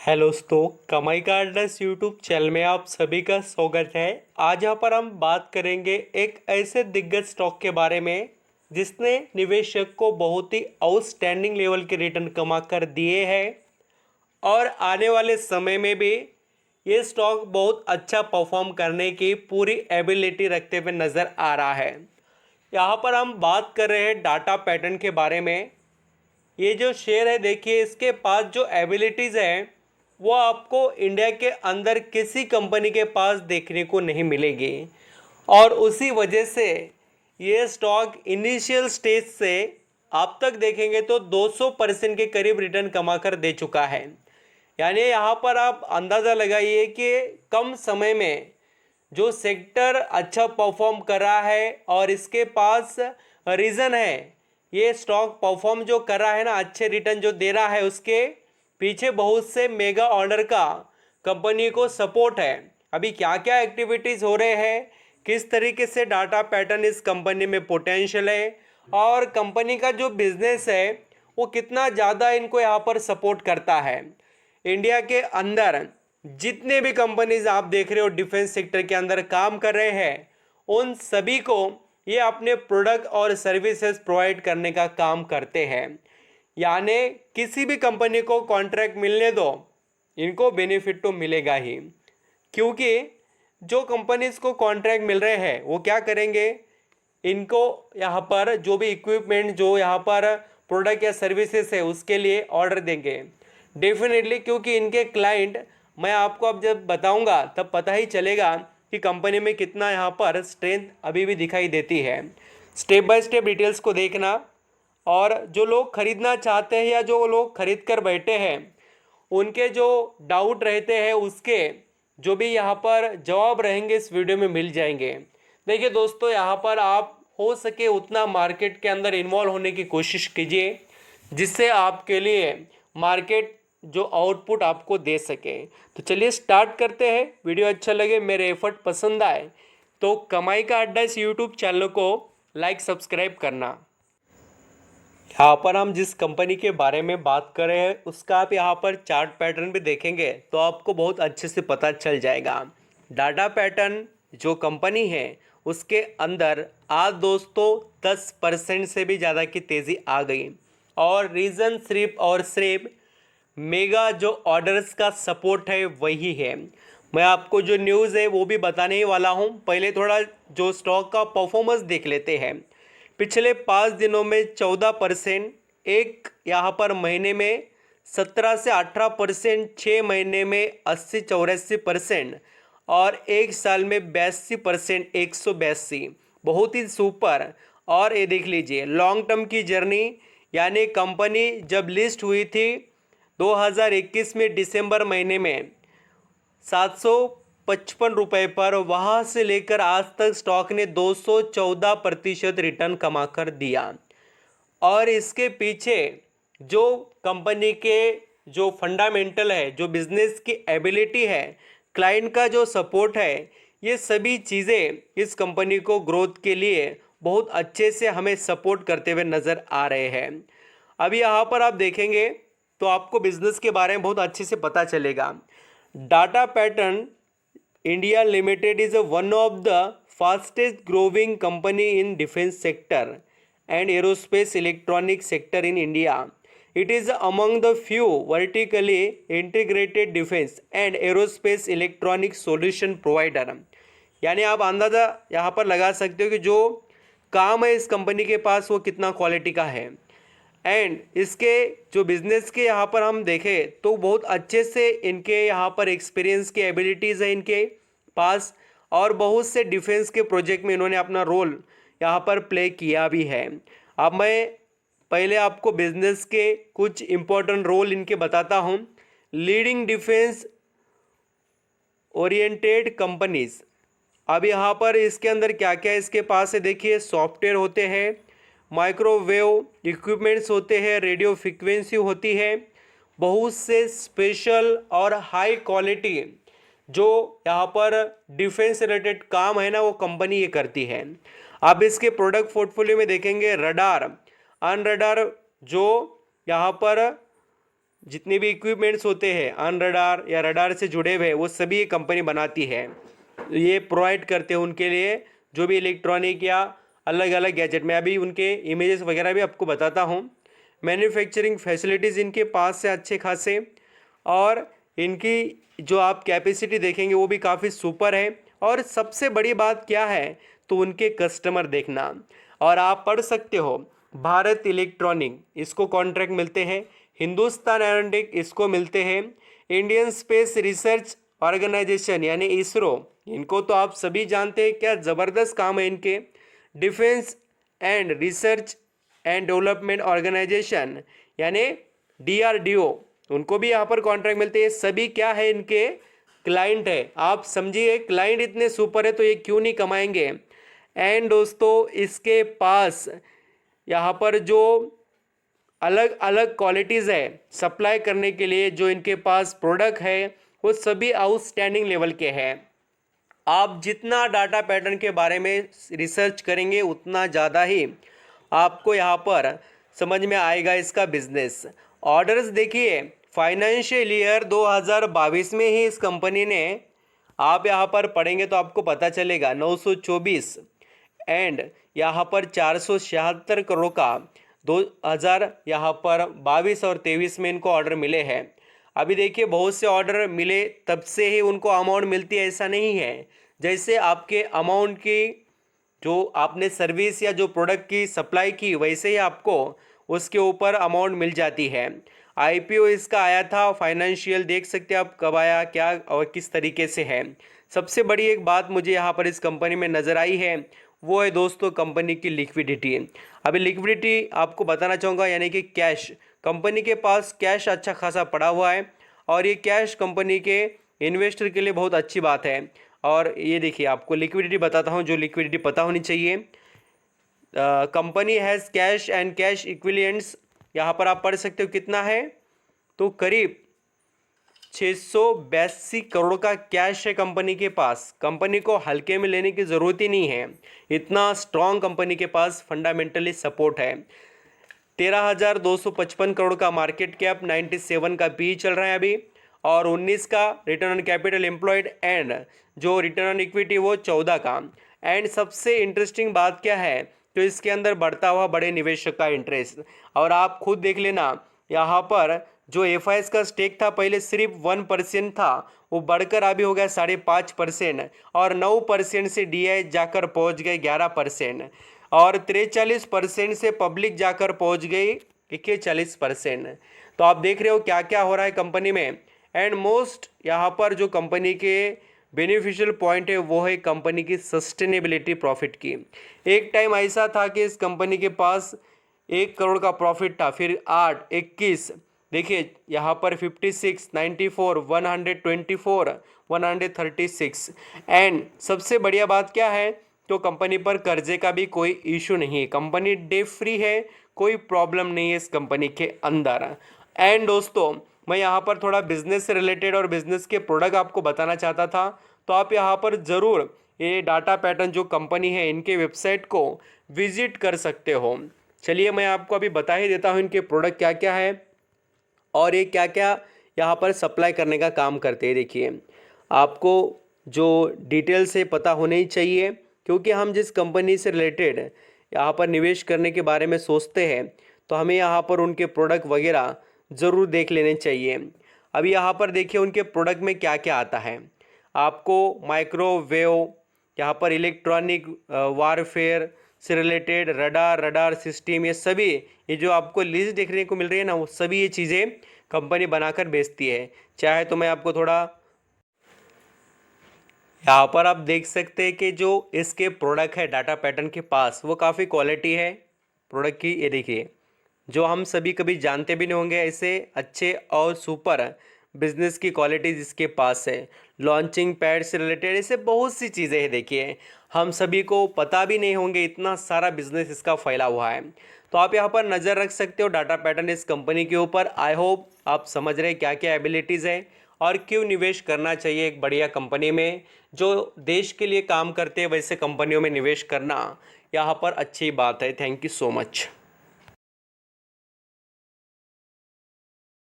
Hello दोस्तों, कमाई का अड्रेस यूट्यूब चैनल में आप सभी का स्वागत है। आज यहाँ पर हम बात करेंगे एक ऐसे दिग्गज स्टॉक के बारे में जिसने निवेशक को बहुत ही आउटस्टैंडिंग लेवल के रिटर्न कमा कर दिए हैं और आने वाले समय में भी ये स्टॉक बहुत अच्छा परफॉर्म करने की पूरी एबिलिटी रखते हुए नज़र आ रहा है। यहाँ पर हम बात कर रहे हैं डाटा पैटर्न के बारे में। ये जो शेयर है, देखिए इसके पास जो एबिलिटीज़ है वो आपको इंडिया के अंदर किसी कंपनी के पास देखने को नहीं मिलेगी और उसी वजह से ये स्टॉक इनिशियल स्टेज से आप तक देखेंगे तो 200% के करीब रिटर्न कमा कर दे चुका है। यानी यहाँ पर आप अंदाज़ा लगाइए कि कम समय में जो सेक्टर अच्छा परफॉर्म कर रहा है और इसके पास रीज़न है, ये स्टॉक परफॉर्म जो कर रहा है ना, अच्छे रिटर्न जो दे रहा है, उसके पीछे बहुत से मेगा ऑर्डर का कंपनी को सपोर्ट है। अभी क्या क्या एक्टिविटीज़ हो रहे हैं, किस तरीके से डाटा पैटर्न इस कंपनी में पोटेंशियल है और कंपनी का जो बिजनेस है वो कितना ज़्यादा इनको यहाँ पर सपोर्ट करता है। इंडिया के अंदर जितने भी कंपनीज आप देख रहे हो डिफेंस सेक्टर के अंदर काम कर रहे हैं, उन सभी को ये अपने प्रोडक्ट और सर्विसेज प्रोवाइड करने का काम करते हैं। यानी किसी भी कंपनी को कॉन्ट्रैक्ट मिलने दो, इनको बेनिफिट तो मिलेगा ही, क्योंकि जो कंपनीज को कॉन्ट्रैक्ट मिल रहे हैं वो क्या करेंगे, इनको यहाँ पर जो भी इक्विपमेंट, जो यहाँ पर प्रोडक्ट या सर्विसेज है उसके लिए ऑर्डर देंगे डेफिनेटली, क्योंकि इनके क्लाइंट, मैं आपको अब जब बताऊंगा तब पता ही चलेगा कि कंपनी में कितना यहाँ पर स्ट्रेंथ अभी भी दिखाई देती है। स्टेप बाय स्टेप डिटेल्स को देखना और जो लोग खरीदना चाहते हैं या जो लोग खरीद कर बैठे हैं उनके जो डाउट रहते हैं उसके जो भी यहाँ पर जवाब रहेंगे इस वीडियो में मिल जाएंगे। देखिए दोस्तों, यहाँ पर आप हो सके उतना मार्केट के अंदर इन्वॉल्व होने की कोशिश कीजिए जिससे आपके लिए मार्केट जो आउटपुट आपको दे सके। तो चलिए स्टार्ट करते हैं। वीडियो अच्छा लगे, मेरे एफर्ट पसंद आए तो कमाई का अड्डा इस यूट्यूब चैनल को लाइक सब्सक्राइब करना। यहाँ पर हम जिस कंपनी के बारे में बात कर रहे हैं उसका आप यहाँ पर चार्ट पैटर्न भी देखेंगे तो आपको बहुत अच्छे से पता चल जाएगा। डाटा पैटर्न जो कंपनी है उसके अंदर आज दोस्तों 10% से भी ज़्यादा की तेज़ी आ गई और रीज़न सिर्फ और सिर्फ मेगा जो ऑर्डर्स का सपोर्ट है वही है। मैं आपको जो न्यूज़ है वो भी बताने ही वाला हूँ। पहले थोड़ा जो स्टॉक का परफॉर्मेंस देख लेते हैं। पिछले 5 दिनों में 14%, एक यहाँ पर महीने में 17 से 18%, 6 महीने में 80-84% और एक साल में 82%, 182, बहुत ही सुपर। और ये देख लीजिए लॉन्ग टर्म की जर्नी, यानी कंपनी जब लिस्ट हुई थी 2021 में दिसंबर महीने में 755 रुपये पर, वहाँ से लेकर आज तक स्टॉक ने 214% रिटर्न कमा कर दिया। और इसके पीछे जो कंपनी के जो फंडामेंटल है, जो बिजनेस की एबिलिटी है, क्लाइंट का जो सपोर्ट है, ये सभी चीज़ें इस कंपनी को ग्रोथ के लिए बहुत अच्छे से हमें सपोर्ट करते हुए नज़र आ रहे हैं। अभी यहाँ पर आप देखेंगे तो आपको बिजनेस के बारे में बहुत अच्छे से पता चलेगा। Data pattern India limited is one of the fastest growing company in defence sector and aerospace electronic sector in India. It is among the few vertically integrated defense and aerospace electronic solution provider. यानी आप अंदाज़ा यहाँ पर लगा सकते हो कि जो काम है इस कंपनी के पास वो कितना क्वालिटी का है। एंड इसके जो बिज़नेस के यहाँ पर हम देखें तो बहुत अच्छे से इनके यहाँ पर एक्सपीरियंस की एबिलिटीज़ है इनके पास और बहुत से डिफेंस के प्रोजेक्ट में इन्होंने अपना रोल यहाँ पर प्ले किया भी है। अब मैं पहले आपको बिजनेस के कुछ इम्पोर्टेंट रोल इनके बताता हूँ। लीडिंग डिफेंस ओरिएंटेड कंपनीज, अब यहाँ पर इसके अंदर क्या क्या इसके पास है देखिए। सॉफ्टवेयर होते हैं, माइक्रोवेव इक्विपमेंट्स होते हैं, रेडियो फ्रिक्वेंसी होती है, बहुत से स्पेशल और हाई क्वालिटी जो यहाँ पर डिफेंस रिलेटेड काम है ना वो कंपनी ये करती है। आप इसके प्रोडक्ट पोर्टफोलियो में देखेंगे रडार, अन रडार जो यहाँ पर जितने भी इक्विपमेंट्स होते हैं ऑन रडार या रडार से जुड़े हुए वो सभी ये कंपनी बनाती है। ये प्रोवाइड करते हैं उनके लिए जो भी इलेक्ट्रॉनिक या अलग अलग गैजेट। मैं अभी उनके इमेजेस वगैरह भी आपको बताता हूँ। मैन्युफैक्चरिंग फैसिलिटीज़ इनके पास से अच्छे खासे, और इनकी जो आप कैपेसिटी देखेंगे वो भी काफ़ी सुपर है। और सबसे बड़ी बात क्या है तो उनके कस्टमर देखना। और आप पढ़ सकते हो भारत इलेक्ट्रॉनिक इसको कॉन्ट्रैक्ट मिलते हैं, हिंदुस्तान एरोनॉटिक इसको मिलते हैं, इंडियन स्पेस रिसर्च ऑर्गेनाइजेशन यानी इसरो, इनको तो आप सभी जानते हैं क्या ज़बरदस्त काम है इनके। Defence and research and development organisation यानी DRDO, उनको भी यहाँ पर कॉन्ट्रैक्ट मिलते हैं। सभी क्या है इनके क्लाइंट है। आप समझिए क्लाइंट इतने सुपर है तो ये क्यों नहीं कमाएंगे। एंड दोस्तों इसके पास यहाँ पर जो अलग अलग क्वालिटीज़ है सप्लाई करने के लिए, जो इनके पास प्रोडक्ट है वो सभी आउटस्टैंडिंग लेवल के हैं। आप जितना डाटा पैटर्न के बारे में रिसर्च करेंगे उतना ज़्यादा ही आपको यहाँ पर समझ में आएगा इसका बिजनेस। ऑर्डर्स देखिए फाइनेंशियल ईयर 2022 में ही इस कंपनी ने, आप यहाँ पर पढ़ेंगे तो आपको पता चलेगा 924 एंड यहाँ पर 476 करोड़ का 2000 यहाँ पर 22 और 23 में इनको ऑर्डर मिले हैं। अभी देखिए बहुत से ऑर्डर मिले तब से ही उनको अमाउंट मिलती है ऐसा नहीं है। जैसे आपके अमाउंट की जो आपने सर्विस या जो प्रोडक्ट की सप्लाई की वैसे ही आपको उसके ऊपर अमाउंट मिल जाती है। IPO इसका आया था, फाइनेंशियल देख सकते हैं आप कब आया क्या और किस तरीके से है। सबसे बड़ी एक बात मुझे यहाँ पर इस कंपनी में नज़र आई है वो है दोस्तों कंपनी की लिक्विडिटी। अभी लिक्विडिटी आपको बताना चाहूँगा यानी कि कैश, कंपनी के पास कैश अच्छा खासा पड़ा हुआ है और ये कैश कंपनी के इन्वेस्टर के लिए बहुत अच्छी बात है। और ये देखिए आपको लिक्विडिटी बताता हूँ जो लिक्विडिटी पता होनी चाहिए। Company has cash and cash equivalents, यहाँ पर आप पढ़ सकते हो कितना है तो करीब 682 करोड़ का कैश है कंपनी के पास। कंपनी को हल्के में लेने की ज़रूरत ही नहीं है, इतना स्ट्रॉन्ग कंपनी के पास फंडामेंटली सपोर्ट है। 13,255 करोड़ का मार्केट कैप, 97 का PE चल रहा है अभी, और 19 का return on capital employed and जो रिटर्न ऑन इक्विटी वो 14 का। एंड सबसे इंटरेस्टिंग बात क्या है तो इसके अंदर बढ़ता हुआ बड़े निवेशक का इंटरेस्ट। और आप खुद देख लेना यहाँ पर जो FIS का स्टेक था पहले सिर्फ 1% था, वो बढ़कर अभी हो गया 5.5% और 9% से DI जाकर पहुँच गए 11% और 43% से पब्लिक जाकर पहुँच गई 41%। तो आप देख रहे हो क्या क्या हो रहा है कंपनी में। एंड मोस्ट यहाँ पर जो कंपनी के बेनिफिशियल पॉइंट है वो है कंपनी की सस्टेनेबिलिटी प्रॉफिट की। एक टाइम ऐसा था कि इस कंपनी के पास 1 करोड़ का प्रॉफिट था, फिर 8, 21, देखिए यहाँ पर 56, 94, 124, 136। एंड सबसे बढ़िया बात क्या है तो कंपनी पर कर्जे का भी कोई इशू नहीं है, कंपनी डेट फ्री है, कोई प्रॉब्लम नहीं है इस कंपनी के अंदर। एंड दोस्तों मैं यहाँ पर थोड़ा बिजनेस से रिलेटेड और बिजनेस के प्रोडक्ट आपको बताना चाहता था, तो आप यहाँ पर ज़रूर ये डाटा पैटर्न जो कंपनी है इनके वेबसाइट को विजिट कर सकते हो। चलिए मैं आपको अभी बता ही देता हूँ इनके प्रोडक्ट क्या क्या है और ये क्या क्या यहाँ पर सप्लाई करने का काम करते हैं। देखिए आपको जो डिटेल से पता होना ही चाहिए, क्योंकि हम जिस कंपनी से रिलेटेड यहाँ पर निवेश करने के बारे में सोचते हैं तो हमें यहाँ पर उनके प्रोडक्ट वगैरह ज़रूर देख लेने चाहिए। अभी यहाँ पर देखिए उनके प्रोडक्ट में क्या क्या आता है। आपको माइक्रोवेव, यहाँ पर इलेक्ट्रॉनिक वारफेयर से रिलेटेड रडार सिस्टम, ये सभी ये जो आपको लिस्ट देखने को मिल रही है ना वो सभी ये चीज़ें कंपनी बनाकर बेचती है। चाहे तो मैं आपको थोड़ा यहाँ पर आप देख सकते हैं कि जो इसके प्रोडक्ट है डाटा पैटर्न के पास वो काफ़ी क्वालिटी है प्रोडक्ट की। ये देखिए जो हम सभी कभी जानते भी नहीं होंगे ऐसे अच्छे और सुपर बिजनेस की क्वालिटीज इसके पास है। लॉन्चिंग पैड से रिलेटेड ऐसे बहुत सी चीज़ें हैं, देखिए हम सभी को पता भी नहीं होंगे, इतना सारा बिजनेस इसका फैला हुआ है। तो आप यहाँ पर नज़र रख सकते हो डाटा पैटर्न इस कंपनी के ऊपर। आई होप आप समझ रहे हैं क्या क्या एबिलिटीज़ है और क्यों निवेश करना चाहिए एक बढ़िया कंपनी में जो देश के लिए काम करते हैं, वैसे कंपनियों में निवेश करना यहाँ पर अच्छी बात है। Thank you so much.